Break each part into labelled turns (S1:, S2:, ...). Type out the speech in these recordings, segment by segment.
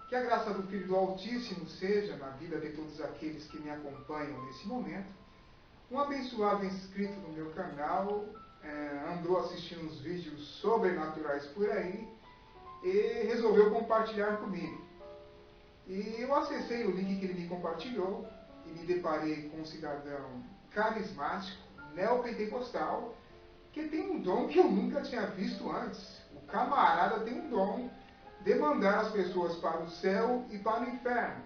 S1: Que a graça do Filho do Altíssimo seja na vida de todos aqueles que me acompanham nesse momento. Um abençoado inscrito no meu canal andou assistindo uns vídeos sobrenaturais por aí e resolveu compartilhar comigo. E eu acessei o link que ele me compartilhou e me deparei com um cidadão carismático, neopentecostal, que tem um dom que eu nunca tinha visto antes. O camarada tem um dom de mandar as pessoas para o céu e para o inferno.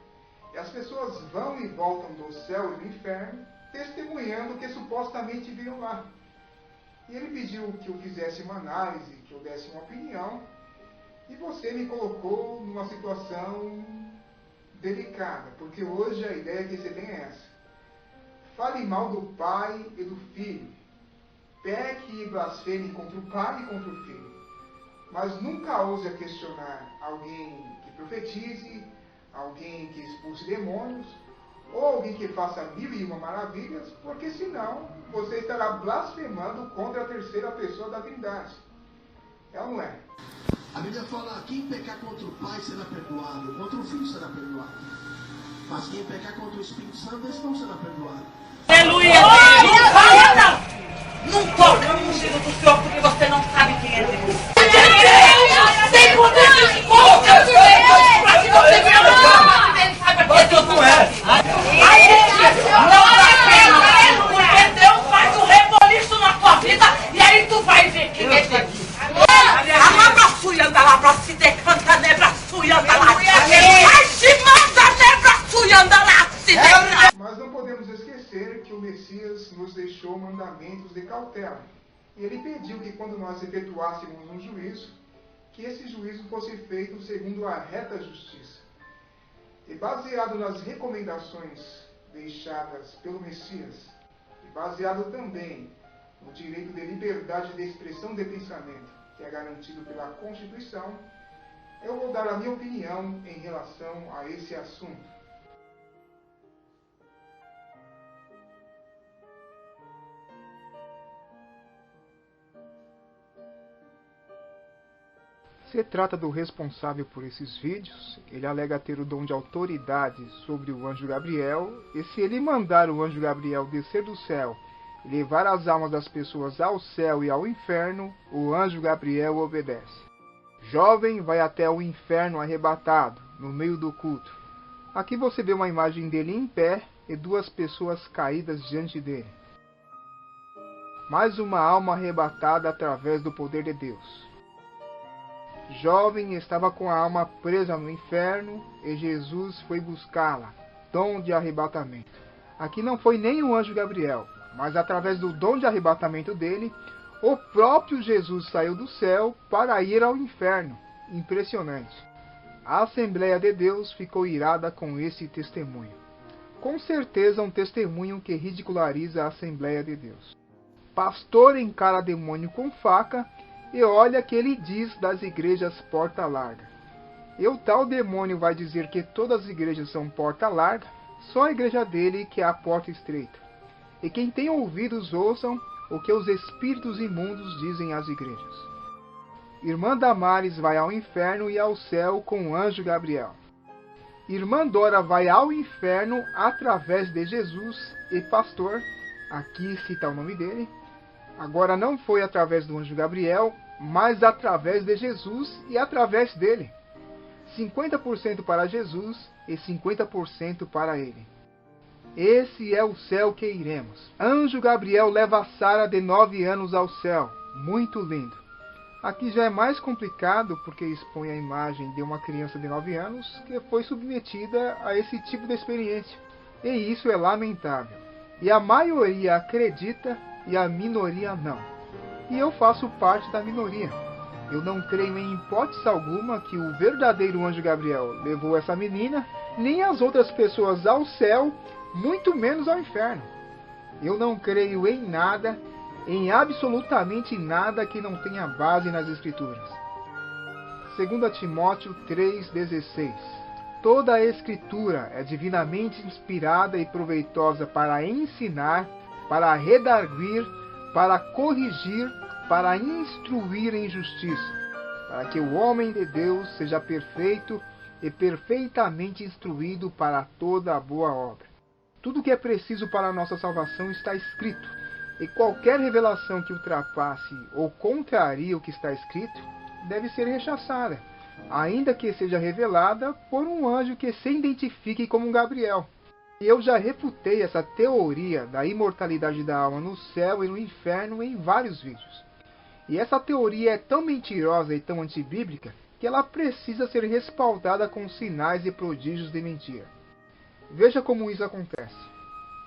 S1: E as pessoas vão e voltam do céu e do inferno, testemunhando que supostamente viram lá. E ele pediu que eu fizesse uma análise, que eu desse uma opinião, e você me colocou numa situação delicada, porque hoje a ideia que você tem é essa. Fale mal do pai e do filho. Peque e blasfeme contra o pai e contra o filho. Mas nunca ouse a questionar alguém que profetize, alguém que expulse demônios, ou alguém que faça 1001 maravilhas, porque senão você estará blasfemando contra a terceira pessoa da Trindade. É ou não é?
S2: A Bíblia fala, quem pecar contra o Pai será perdoado, contra o Filho será perdoado. Mas quem pecar contra o Espírito Santo, esse não será perdoado.
S3: Aleluia! Não fala não! Não toca no ungido do Senhor, porque você não sabe quem é Deus. Tem poder de fogo, para que você venha no ele saiba quem é. A gente não dá pena, porque Deus faz um reboliço na tua vida e aí tu vai ver quem é Deus. A labra suia anda lá, pra se decanta, nebra suia anda lá. Ai, se manda, nebra suia anda lá, se decanta.
S1: Mas não podemos esquecer que o Messias nos deixou mandamentos de cautela. E ele pediu que quando nós efetuássemos um juízo, que esse juízo fosse feito segundo a reta justiça. E baseado nas recomendações deixadas pelo Messias, e baseado também no direito de liberdade de expressão de pensamento, que é garantido pela Constituição, eu vou dar a minha opinião em relação a esse assunto. Se trata do responsável por esses vídeos. Ele alega ter o dom de autoridade sobre o anjo Gabriel, e se ele mandar o anjo Gabriel descer do céu e levar as almas das pessoas ao céu e ao inferno, o anjo Gabriel obedece. Jovem vai até o inferno arrebatado, no meio do culto. Aqui você vê uma imagem dele em pé e duas pessoas caídas diante dele. Mais uma alma arrebatada através do poder de Deus. Jovem estava com a alma presa no inferno e Jesus foi buscá-la, dom de arrebatamento. Aqui não foi nem o anjo Gabriel, mas através do dom de arrebatamento dele, o próprio Jesus saiu do céu para ir ao inferno. Impressionante. A Assembleia de Deus ficou irada com esse testemunho. Com certeza um testemunho que ridiculariza a Assembleia de Deus. Pastor encara demônio com faca e olha que ele diz das igrejas porta larga. E o tal demônio vai dizer que todas as igrejas são porta larga, só a igreja dele que é a porta estreita. E quem tem ouvidos ouçam o que os espíritos imundos dizem às igrejas. Irmã Damares vai ao inferno e ao céu com o anjo Gabriel. Irmã Dora vai ao inferno através de Jesus e pastor, aqui cita o nome dele, agora não foi através do anjo Gabriel, mas através de Jesus e através dele. 50% para Jesus e 50% para ele. Esse é o céu que iremos. Anjo Gabriel leva Sara de 9 anos ao céu. Muito lindo. Aqui já é mais complicado porque expõe a imagem de uma criança de 9 anos que foi submetida a esse tipo de experiência. E isso é lamentável. E a maioria acredita e a minoria não. E eu faço parte da minoria. Eu não creio em hipótese alguma que o verdadeiro anjo Gabriel levou essa menina, nem as outras pessoas ao céu, muito menos ao inferno. Eu não creio em nada, em absolutamente nada que não tenha base nas Escrituras. 2 Timóteo 3,16. Toda a Escritura é divinamente inspirada e proveitosa para ensinar, para redarguir, para corrigir, para instruir em justiça, para que o homem de Deus seja perfeito, e perfeitamente instruído para toda a boa obra. Tudo o que é preciso para a nossa salvação está escrito, e qualquer revelação que ultrapasse ou contrarie o que está escrito deve ser rechaçada, ainda que seja revelada por um anjo que se identifique como Gabriel. E eu já refutei essa teoria da imortalidade da alma no céu e no inferno em vários vídeos. E essa teoria é tão mentirosa e tão antibíblica que ela precisa ser respaldada com sinais e prodígios de mentira. Veja como isso acontece.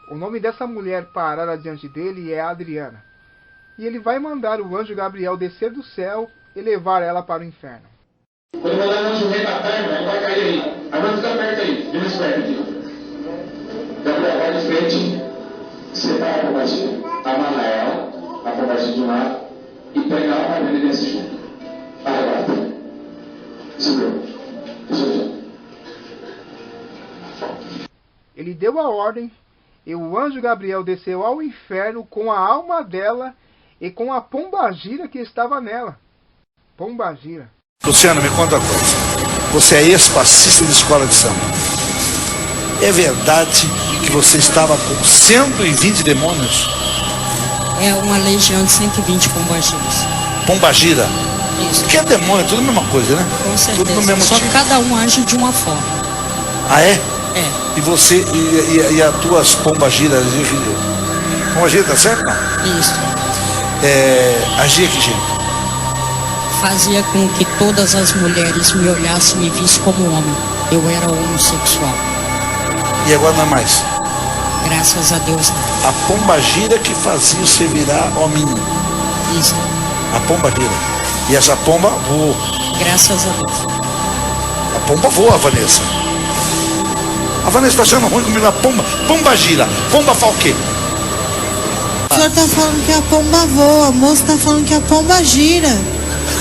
S1: O nome dessa mulher parada diante dele é Adriana. E ele vai mandar o anjo Gabriel descer do céu e levar ela para o inferno.
S4: Quando mandar o anjo rei da perna, ele vai cair aí. Agora fica perto aí, vem mais perto aqui. Gabriel, vai de frente, separa a pombagira, amarra ela, a pombagira de um lado, e pega ela para ele desse junto. Arrebata. Segura.
S1: Ele deu a ordem, e o anjo Gabriel desceu ao inferno com a alma dela e com a pombagira que estava nela. Pombagira.
S5: Luciano, me conta uma coisa. Você é ex-passista de escola de samba. É verdade que você estava com 120 demônios?
S6: É uma legião de 120 pombagiras.
S5: Pombagira?
S6: Isso.
S5: Que é demônio, tudo a mesma coisa, né?
S6: Com certeza.
S5: Tudo no mesmo
S6: Só que
S5: tipo.
S6: cada um age de uma forma.
S5: Ah, é?
S6: É.
S5: E você, e as tuas pombagiras, pombagira tá certo, não?
S6: Isso.
S5: Agia que jeito?
S6: Fazia com que todas as mulheres me olhassem e me vissem como homem. Eu era homossexual.
S5: E agora não é mais?
S6: Graças a Deus não.
S5: A pombagira que fazia você virar hominho.
S6: Isso.
S5: A pombagira. E essa pomba voou.
S6: Graças a Deus.
S5: A pomba voa, Vanessa. A Vanessa está achando ruim comigo a pomba. Pomba gira. Pomba faz o quê?
S7: O senhor está falando que a pomba voa. A moça está falando que a pomba gira.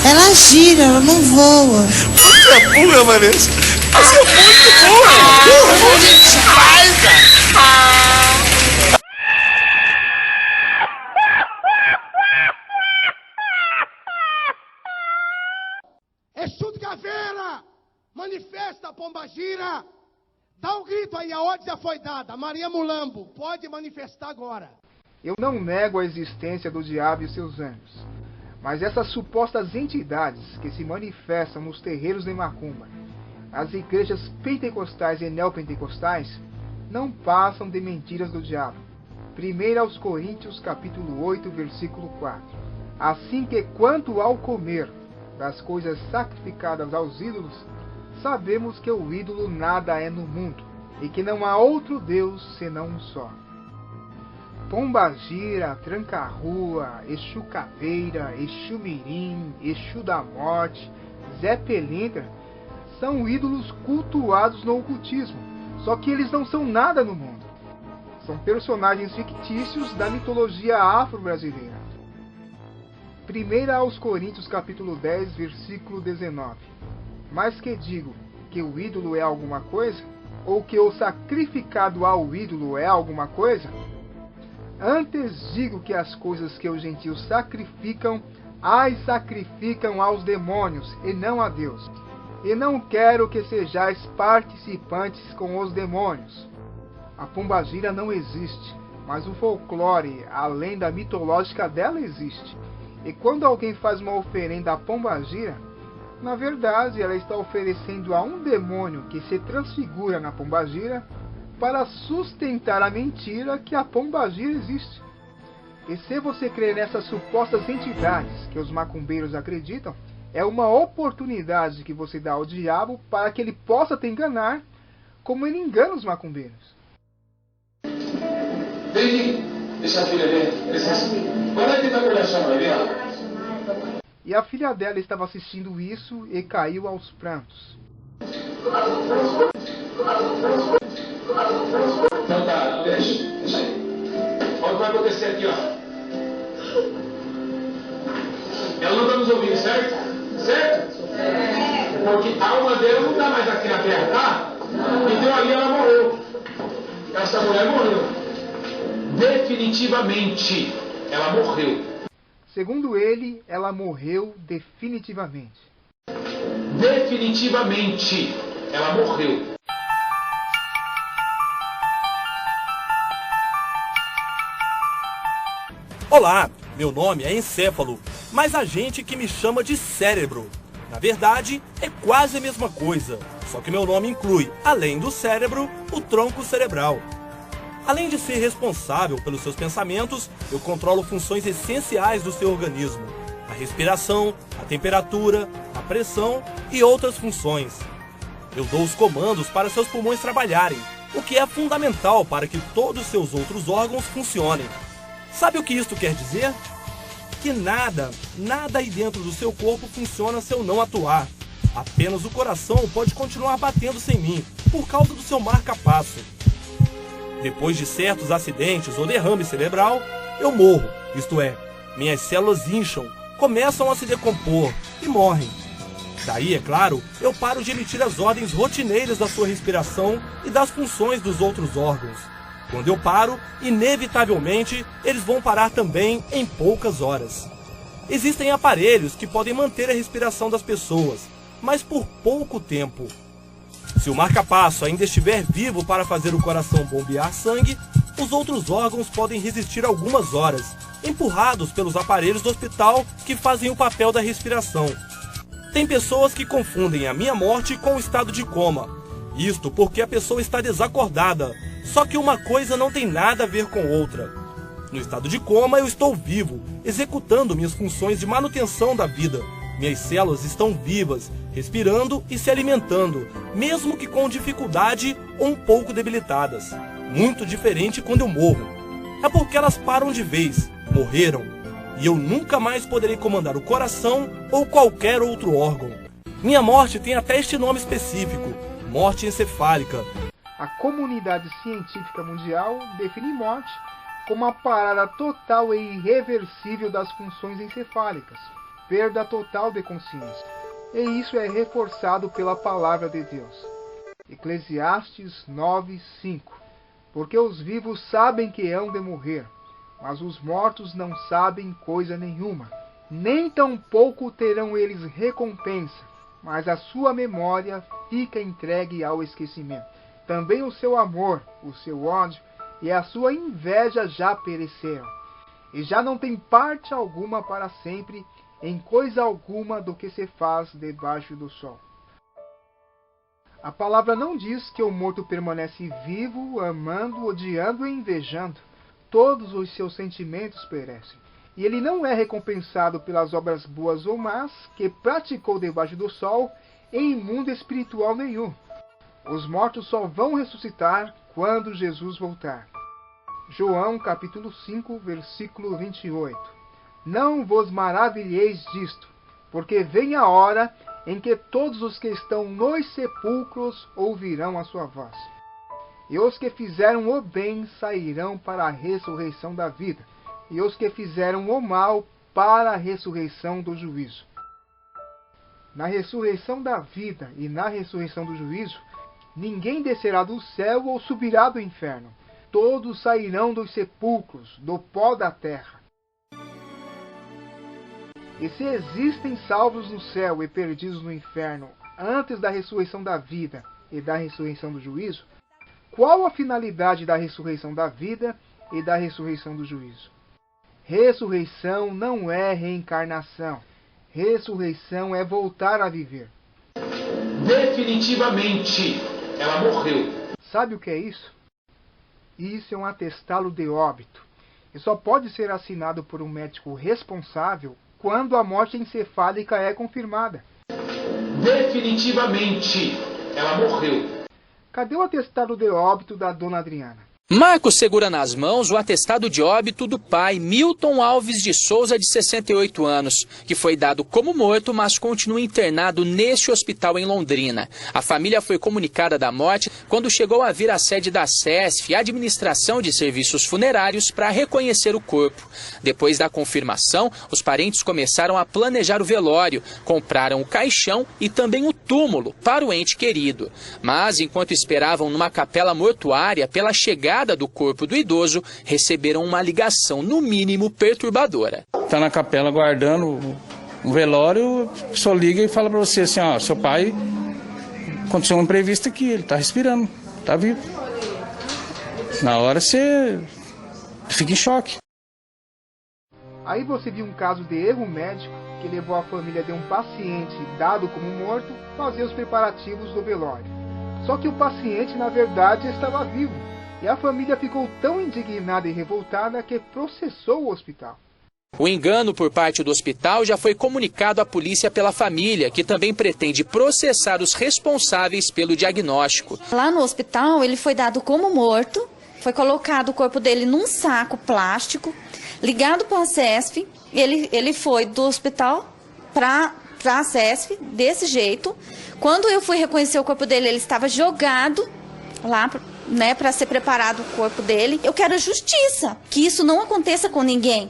S7: Ela gira, ela não voa.
S5: Você é burra, Vanessa. Você é muito burra. Burra demais, cara.
S2: Exu de Caveira, manifesta a pombagira. Dá um grito aí, a ordem já foi dada. Maria Mulambo, pode manifestar agora.
S1: Eu não nego a existência do diabo e seus anjos, mas essas supostas entidades que se manifestam nos terreiros de macumba, as igrejas pentecostais e neopentecostais, não passam de mentiras do diabo. 1 aos Coríntios, capítulo 8, versículo 4. Assim que quanto ao comer das coisas sacrificadas aos ídolos, sabemos que o ídolo nada é no mundo, e que não há outro Deus senão um só. Pombagira, Tranca-Rua, Exu Caveira, Exu Mirim, Exu da Morte, Zé Pelintra, são ídolos cultuados no ocultismo, só que eles não são nada no mundo. São personagens fictícios da mitologia afro-brasileira. 1 aos Coríntios capítulo 10, versículo 19. Mas que digo, que o ídolo é alguma coisa? Ou que o sacrificado ao ídolo é alguma coisa? Antes digo que as coisas que os gentios sacrificam, as sacrificam aos demônios, e não a Deus. E não quero que sejais participantes com os demônios. A pombagira não existe, mas o folclore, a lenda mitológica dela existe. E quando alguém faz uma oferenda à pombagira, na verdade ela está oferecendo a um demônio que se transfigura na pombagira para sustentar a mentira que a pombagira existe. E se você crer nessas supostas entidades que os macumbeiros acreditam, é uma oportunidade que você dá ao diabo para que ele possa te enganar, como ele engana os macumbeiros.
S4: Vem, deixa a filha ver. Quando é que tá conversando ali, ó?
S1: E a filha dela estava assistindo isso e caiu aos prantos.
S4: Então tá, deixa aí. Olha o que vai acontecer aqui, ó. Ela não está nos ouvindo, certo? Certo? Porque a alma dela não está mais aqui na terra, tá? Então ali ela morreu. Essa mulher morreu. Definitivamente. Ela morreu.
S1: Segundo ele, ela morreu definitivamente.
S4: Definitivamente. ela morreu.
S8: Olá, meu nome é Encéfalo, mas a gente que me chama de Cérebro. Na verdade, é quase a mesma coisa, só que meu nome inclui, além do cérebro, o tronco cerebral. Além de ser responsável pelos seus pensamentos, eu controlo funções essenciais do seu organismo: a respiração, a temperatura, a pressão e outras funções. Eu dou os comandos para seus pulmões trabalharem, o que é fundamental para que todos os seus outros órgãos funcionem. Sabe o que isto quer dizer? Que nada aí dentro do seu corpo funciona se eu não atuar. Apenas o coração pode continuar batendo sem mim, por causa do seu marca-passo. Depois de certos acidentes ou derrame cerebral, eu morro, isto é, minhas células incham, começam a se decompor e morrem. Daí, é claro, eu paro de emitir as ordens rotineiras da sua respiração e das funções dos outros órgãos. Quando eu paro, inevitavelmente, eles vão parar também em poucas horas. Existem aparelhos que podem manter a respiração das pessoas, mas por pouco tempo. Se o marca-passo ainda estiver vivo para fazer o coração bombear sangue, os outros órgãos podem resistir algumas horas, empurrados pelos aparelhos do hospital que fazem o papel da respiração. Tem pessoas que confundem a minha morte com o estado de coma. Isto porque a pessoa está desacordada, só que uma coisa não tem nada a ver com outra. No estado de coma eu estou vivo, executando minhas funções de manutenção da vida. Minhas células estão vivas, respirando e se alimentando, mesmo que com dificuldade ou um pouco debilitadas. Muito diferente quando eu morro. É porque elas param de vez, morreram, e eu nunca mais poderei comandar o coração ou qualquer outro órgão. Minha morte tem até este nome específico: morte encefálica.
S1: A comunidade científica mundial define morte como a parada total e irreversível das funções encefálicas, perda total de consciência. E isso é reforçado pela palavra de Deus. Eclesiastes 9:5. Porque os vivos sabem que hão de morrer, mas os mortos não sabem coisa nenhuma. Nem tampouco terão eles recompensa, mas a sua memória fica entregue ao esquecimento. Também o seu amor, o seu ódio e a sua inveja já pereceram, e já não tem parte alguma para sempre em coisa alguma do que se faz debaixo do sol. A palavra não diz que o morto permanece vivo, amando, odiando e invejando. Todos os seus sentimentos perecem. E ele não é recompensado pelas obras boas ou más que praticou debaixo do sol em mundo espiritual nenhum. Os mortos só vão ressuscitar quando Jesus voltar. João capítulo 5, versículo 28. Não vos maravilheis disto, porque vem a hora em que todos os que estão nos sepulcros ouvirão a sua voz. E os que fizeram o bem sairão para a ressurreição da vida, e os que fizeram o mal para a ressurreição do juízo. Na ressurreição da vida e na ressurreição do juízo, ninguém descerá do céu ou subirá do inferno. Todos sairão dos sepulcros, do pó da terra. E se existem salvos no céu e perdidos no inferno antes da ressurreição da vida e da ressurreição do juízo, qual a finalidade da ressurreição da vida e da ressurreição do juízo? Ressurreição não é reencarnação. Ressurreição é voltar a viver.
S4: Definitivamente, ela morreu.
S1: Sabe o que é isso? Isso é um atestado de óbito. E só pode ser assinado por um médico responsável quando a morte encefálica é confirmada.
S4: Definitivamente, ela morreu.
S1: Cadê o atestado de óbito da dona Adriana?
S9: Marcos segura nas mãos o atestado de óbito do pai, Milton Alves de Souza, de 68 anos, que foi dado como morto, mas continua internado neste hospital em Londrina. A família foi comunicada da morte quando chegou a vir à sede da CESF, Administração de Serviços Funerários, para reconhecer o corpo. Depois da confirmação, os parentes começaram a planejar o velório, compraram o caixão e também o túmulo para o ente querido. Mas, enquanto esperavam numa capela mortuária pela chegada do corpo do idoso, receberam uma ligação, no mínimo, perturbadora.
S10: Está na capela guardando o velório, só liga e fala para você assim, ó, seu pai aconteceu um imprevisto aqui, ele está respirando, está vivo. Na hora você fica em choque.
S1: Aí você viu um caso de erro médico que levou a família de um paciente dado como morto a fazer os preparativos do velório. Só que o paciente, na verdade, estava vivo. E a família ficou tão indignada e revoltada que processou o hospital.
S9: O engano por parte do hospital já foi comunicado à polícia pela família, que também pretende processar os responsáveis pelo diagnóstico.
S11: Lá no hospital, ele foi dado como morto, foi colocado o corpo dele num saco plástico, ligado para a CESF. Ele foi do hospital para a CESF, desse jeito. Quando eu fui reconhecer o corpo dele, ele estava jogado lá, né, para ser preparado o corpo dele. Eu quero justiça, que isso não aconteça com ninguém.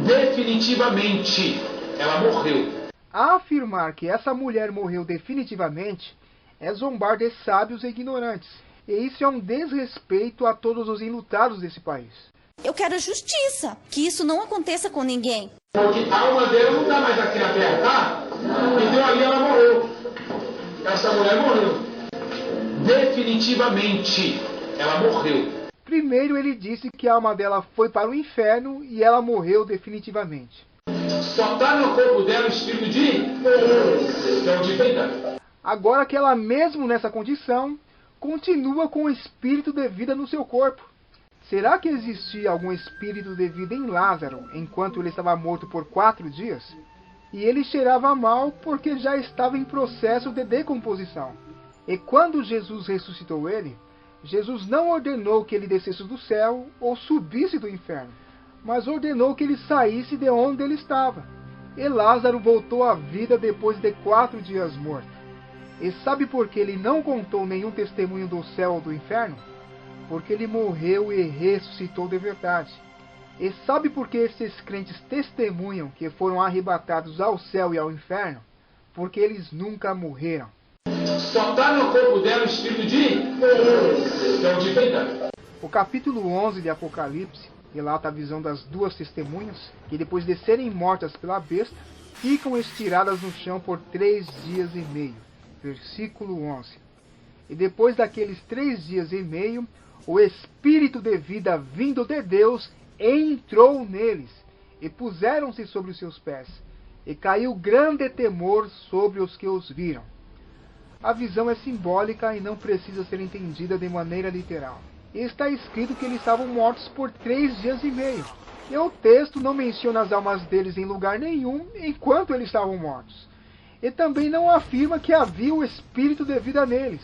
S4: Definitivamente, ela morreu.
S1: A afirmar que essa mulher morreu definitivamente é zombar de sábios e ignorantes. E isso é um desrespeito a todos os enlutados desse país.
S11: Eu quero justiça, que isso não aconteça com ninguém.
S4: Porque a alma dela não está mais aqui na terra, tá? Então ali ela morreu. Essa mulher morreu. Definitivamente, ela morreu.
S1: Primeiro ele disse que a alma dela foi para o inferno e ela morreu definitivamente.
S4: Só está no corpo dela o espírito de vida.
S1: Agora que ela mesmo nessa condição, continua com o espírito de vida no seu corpo. Será que existia algum espírito de vida em Lázaro enquanto ele estava morto por 4 dias? E ele cheirava mal porque já estava em processo de decomposição. E quando Jesus ressuscitou ele, Jesus não ordenou que ele descesse do céu ou subisse do inferno, mas ordenou que ele saísse de onde ele estava. E Lázaro voltou à vida depois de 4 dias morto. E sabe por que ele não contou nenhum testemunho do céu ou do inferno? Porque ele morreu e ressuscitou de verdade. E sabe por que esses crentes testemunham que foram arrebatados ao céu e ao inferno? Porque eles nunca morreram.
S4: Só está no corpo dela o espírito de vida.
S1: O capítulo 11 de Apocalipse relata a visão das 2 testemunhas que depois de serem mortas pela besta, ficam estiradas no chão por 3 dias e meio. Versículo 11. E depois daqueles 3 dias e meio, o Espírito de vida vindo de Deus entrou neles, e puseram-se sobre os seus pés, e caiu grande temor sobre os que os viram. A visão é simbólica e não precisa ser entendida de maneira literal. Está escrito que eles estavam mortos por 3 dias e meio, e o texto não menciona as almas deles em lugar nenhum enquanto eles estavam mortos. E também não afirma que havia o Espírito de vida neles.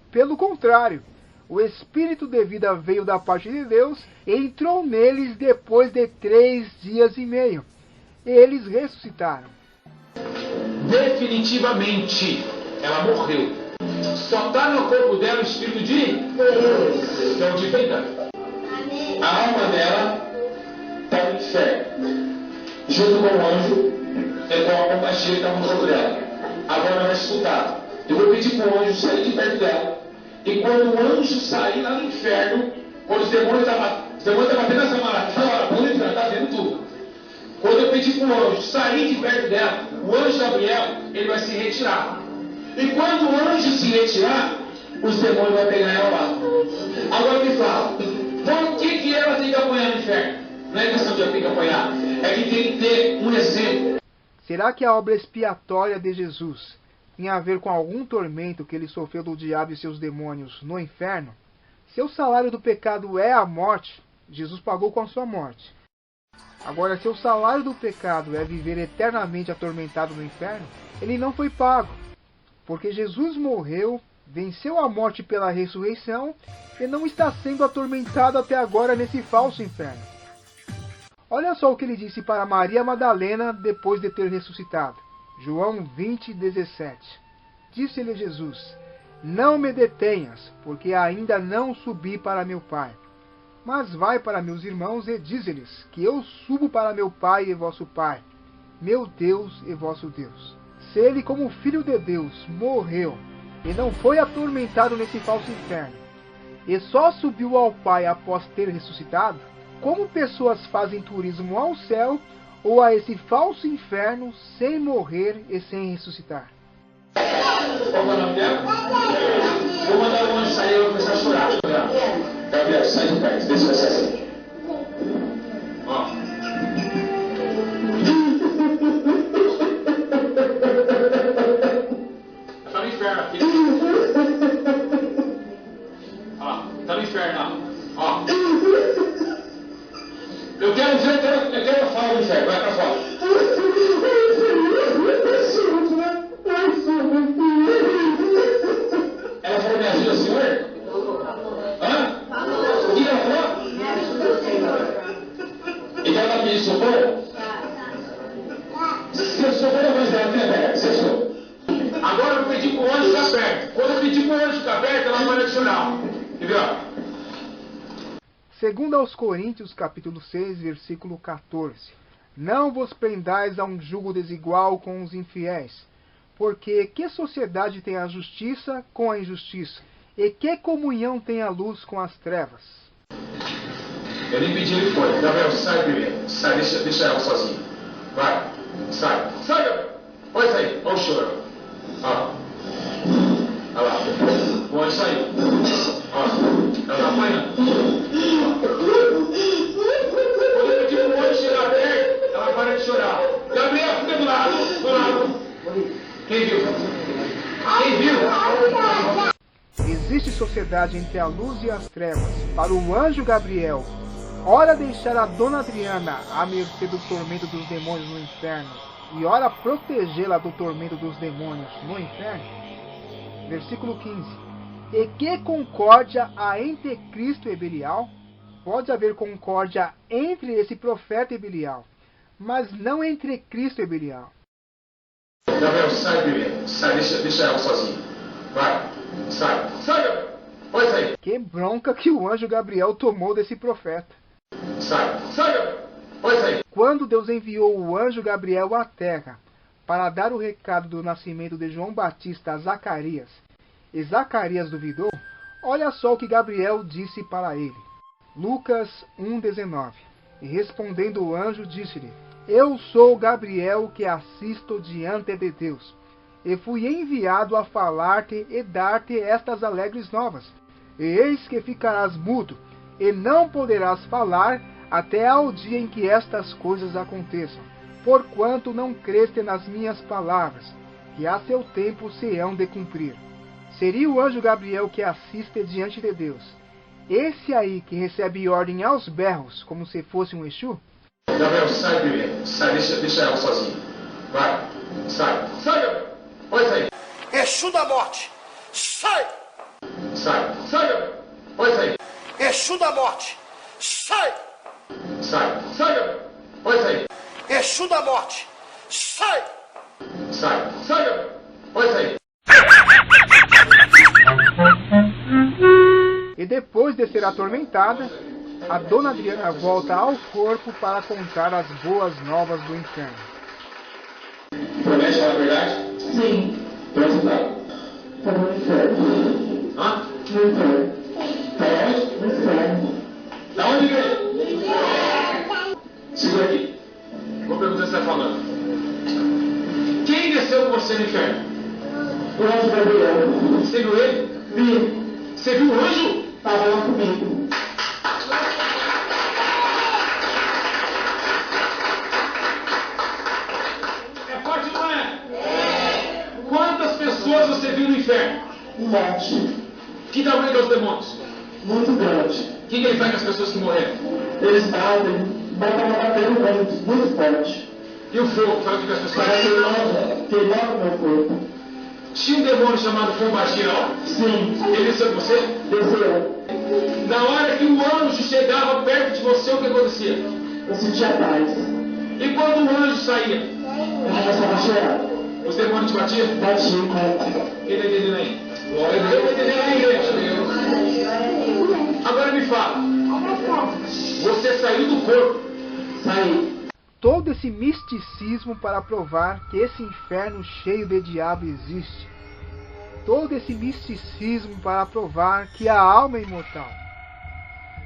S1: Pelo contrário, o Espírito de vida veio da parte de Deus e entrou neles depois de 3 dias e meio. E eles ressuscitaram.
S4: Definitivamente, ela morreu. Só está no corpo dela o espírito de vida. A alma dela está no inferno, junto com o anjo, com a compaixia que está no corpo dela. Agora ela vai escutar. Eu vou pedir para o anjo sair de perto dela. E quando o anjo sair lá no inferno, quando os demônios estão batendo nessa mala, está vendo tudo. Quando eu pedir para o anjo sair de perto dela, o anjo Gabriel, ele vai se retirar. E quando o anjo se retirar, os demônios vão pegar ela lá. Agora me fala, por que ela tem que apanhar no inferno? Não é questão de ela ter que apanhar, é que tem que ter um exemplo.
S1: Será que a obra expiatória de Jesus tem a ver com algum tormento que ele sofreu do diabo e seus demônios no inferno? Se o salário do pecado é a morte, Jesus pagou com a sua morte. Agora, se o salário do pecado é viver eternamente atormentado no inferno, ele não foi pago, porque Jesus morreu, venceu a morte pela ressurreição e não está sendo atormentado até agora nesse falso inferno. Olha só o que ele disse para Maria Madalena depois de ter ressuscitado. João 20:17. Disse-lhe Jesus: Não me detenhas, porque ainda não subi para meu Pai. Mas vai para meus irmãos e dize-lhes que eu subo para meu Pai e vosso Pai, meu Deus e vosso Deus. Se ele, como Filho de Deus, morreu e não foi atormentado nesse falso inferno, e só subiu ao Pai após ter ressuscitado, como pessoas fazem turismo ao céu ou a esse falso inferno sem morrer e sem ressuscitar?
S4: Qual é o nome dela? Vou mandar o anjo sair e eu vou começar a chorar. Gabriel, sai de perto, deixa eu ver se vai sair. Ó. Tá no inferno aqui. Ó, tá no inferno, ó. Eu quero fora do inferno, vai pra fora. Ela falou, me ajuda, senhor? Hã? O que ela falou? Então ela pediu socorro? Se eu socorro, a voz dela tem aberta. Se eu sou. Agora eu pedi pro anjo ficar perto. Quando eu pedi pro anjo ficar perto, ela vai adicionar. Entendeu?
S1: Segundo aos Coríntios, capítulo 6, versículo 14. Não vos prendais a um jugo desigual com os infiéis. Porque que sociedade tem a justiça com a injustiça? E que comunhão tem a luz com as trevas?
S4: Eu nem pedi, ele foi. Gabriel, sai primeiro. Sai, deixa ela sozinha. Vai, sai. Sai, Gabriel. Pode sair. Olha o choro. Ó. Olha lá. Pode sair. Ó. Ela tá apanhando. Quando eu pedi pro anjo chegar perto, ela para de chorar. Gabriel, fica do lado. Do lado. Quem viu? Quem viu?
S1: Existe sociedade entre a luz e as trevas. Para o anjo Gabriel, ora deixar a dona Adriana à mercê do tormento dos demônios no inferno, e ora protegê-la do tormento dos demônios no inferno. Versículo 15. E que concórdia há entre Cristo e Belial? Pode haver concórdia entre esse profeta e Belial, mas não entre Cristo e Belial.
S4: Gabriel, sai primeiro. Sai, deixa ela sozinha. Vai, sai. Sai, Gabriel. Pode sair.
S1: Que bronca que o anjo Gabriel tomou desse profeta.
S4: Sai, sai, Gabriel. Pode sair.
S1: Quando Deus enviou o anjo Gabriel à terra para dar o recado do nascimento de João Batista a Zacarias, e Zacarias duvidou, olha só o que Gabriel disse para ele. Lucas 1,19. E respondendo o anjo, disse-lhe: Eu sou Gabriel que assisto diante de Deus, e fui enviado a falar-te e dar-te estas alegres novas. E eis que ficarás mudo, e não poderás falar até ao dia em que estas coisas aconteçam, porquanto não creste nas minhas palavras, que a seu tempo se hão de cumprir. Seria o anjo Gabriel que assiste diante de Deus, esse aí que recebe ordem aos berros, como se fosse um Exu?
S4: Gabriel, sai primeiro. Sai, deixa ela sozinha. Vai, sai. Sai, Gabriel. Pode sair.
S5: Exu da morte, sai!
S4: Sai. Sai, Gabriel. Pode sair.
S5: Exu da morte, sai!
S4: Sai. Sai, Gabriel. Pode sair.
S5: Exu da morte, sai!
S4: Sai. Sai, Gabriel. Pode sair.
S1: E depois de ser atormentada, a dona Adriana volta ao corpo para contar as boas novas do inferno.
S4: Promete falar a verdade?
S12: Sim.
S4: Pronto, tá.
S12: Tá no inferno.
S4: Hã?
S12: No inferno.
S4: Tá onde?
S12: No inferno.
S4: Da onde, igreja? Segura aqui. Vou perguntar se você está falando. Quem desceu com você no inferno?
S12: O anjo Gabriel.
S4: Você viu ele?
S12: Vi.
S4: Você viu o anjo?
S12: Estava lá comigo.
S4: É forte, não é? Quantas pessoas você viu no inferno?
S12: Um monte.
S4: Que tamanho é os demônios?
S12: Muito grande.
S4: O que ele faz com as pessoas que morreram?
S12: Eles batem batendo muito forte.
S4: E o fogo faz o que com as pessoas?
S12: Para queimar o meu corpo.
S4: Tinha um demônio chamado Pombagira lá?
S12: Sim.
S4: Ele desceu com você?
S12: Desceu.
S4: Na hora que o anjo chegava perto de você, o que acontecia?
S12: Eu sentia paz.
S4: E quando o anjo saía?
S12: Eu começava a chorar.
S4: Os demônios te batiam?
S12: Batiam.
S4: Quem está entendendo aí? Eu estou entendendo aí, igreja. Agora me fala. Você saiu do corpo.
S12: Saí.
S1: Todo esse misticismo para provar que esse inferno cheio de diabo existe. Todo esse misticismo para provar que a alma é imortal.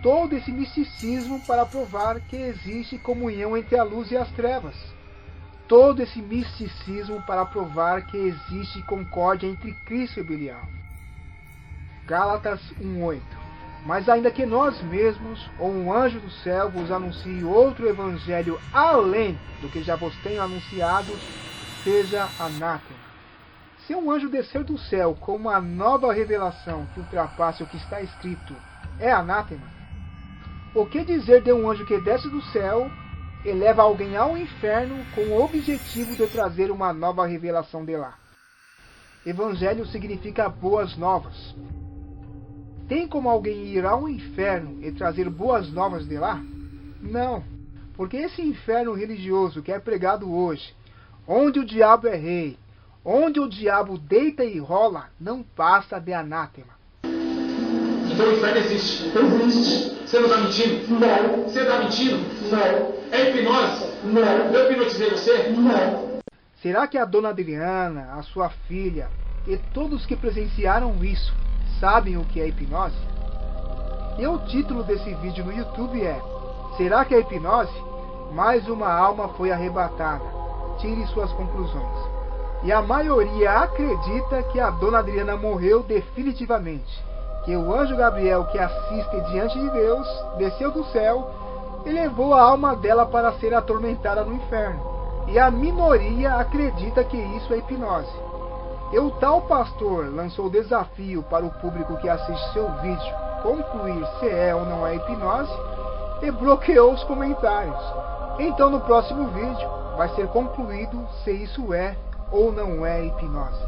S1: Todo esse misticismo para provar que existe comunhão entre a luz e as trevas. todo esse misticismo para provar que existe concórdia entre Cristo e Belial. Gálatas 1:8. Mas ainda que nós mesmos, ou um anjo do céu, vos anuncie outro evangelho além do que já vos tenho anunciado, seja anátema. Se um anjo descer do céu com uma nova revelação que ultrapasse o que está escrito, é anátema? O que dizer de um anjo que desce do céu e leva alguém ao inferno com o objetivo de trazer uma nova revelação de lá? Evangelho significa boas novas. Tem como alguém ir ao inferno e trazer boas novas de lá? Não, porque esse inferno religioso que é pregado hoje, onde o diabo é rei, onde o diabo deita e rola, não passa de anátema.
S4: Então o inferno existe? Existe. Você não está mentindo? Não. Você está mentindo? Não. É hipnose? Não. Eu hipnotizei você? Não.
S1: Será que a dona Adriana, a sua filha e todos que presenciaram isso sabem o que é hipnose? E o título desse vídeo no YouTube é: será que é hipnose? Mais uma alma foi arrebatada. Tire suas conclusões. E a maioria acredita que a dona Adriana morreu definitivamente, que o anjo Gabriel, que assiste diante de Deus, desceu do céu e levou a alma dela para ser atormentada no inferno. E a minoria acredita que isso é hipnose. E o tal pastor lançou o desafio para o público que assiste seu vídeo concluir se é ou não é hipnose e bloqueou os comentários. Então no próximo vídeo vai ser concluído se isso é ou não é hipnose.